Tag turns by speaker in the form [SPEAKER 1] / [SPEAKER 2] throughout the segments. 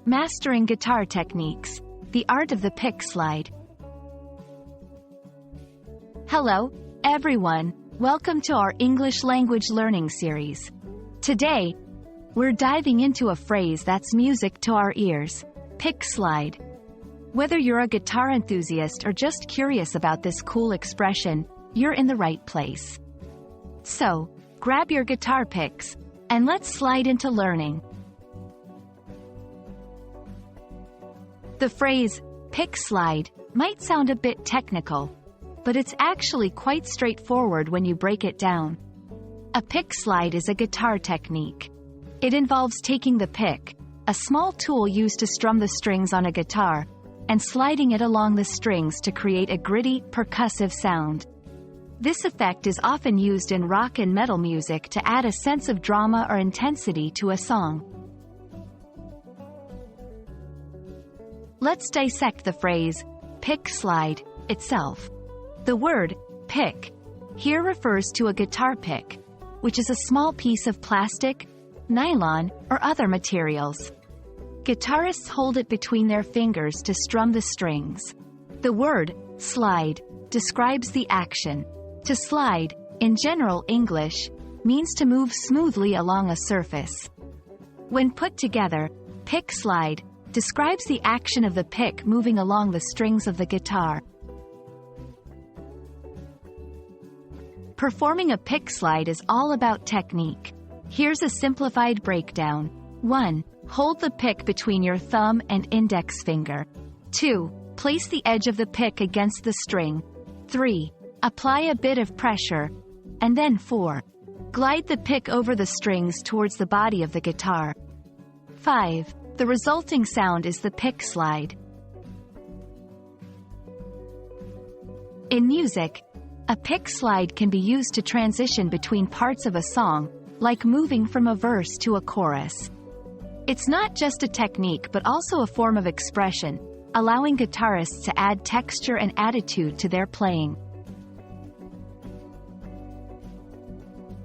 [SPEAKER 1] Mastering Guitar Techniques, the Art of the Pick Slide. Hello, everyone. Welcome to our English language learning series. Today, we're diving into a phrase that's music to our ears: pick slide. Whether you're a guitar enthusiast or just curious about this cool expression, you're in the right place. So, grab your guitar picks, and let's slide into learning. The phrase, pick slide, might sound a bit technical, but it's actually quite straightforward when you break it down. A pick slide is a guitar technique. It involves taking the pick, a small tool used to strum the strings on a guitar, and sliding it along the strings to create a gritty, percussive sound. This effect is often used in rock and metal music to add a sense of drama or intensity to a song. Let's dissect the phrase, pick slide, itself. The word, pick, here refers to a guitar pick, which is a small piece of plastic, nylon, or other materials. Guitarists hold it between their fingers to strum the strings. The word, slide, describes the action. To slide, in general English, means to move smoothly along a surface. When put together, pick slide describes the action of the pick moving along the strings of the guitar. Performing a pick slide is all about technique. Here's a simplified breakdown. 1. Hold the pick between your thumb and index finger. 2. Place the edge of the pick against the string. 3. Apply a bit of pressure. And then 4. Glide the pick over the strings towards the body of the guitar. 5. The resulting sound is the pick slide. In music, a pick slide can be used to transition between parts of a song, like moving from a verse to a chorus. It's not just a technique but also a form of expression, allowing guitarists to add texture and attitude to their playing.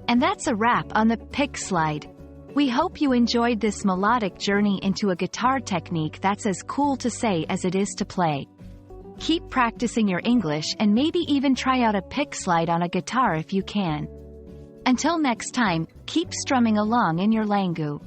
[SPEAKER 1] And that's a wrap on the pick slide. We hope you enjoyed this melodic journey into a guitar technique that's as cool to say as it is to play. Keep practicing your English and maybe even try out a pick slide on a guitar if you can. Until next time, keep strumming along in your langu.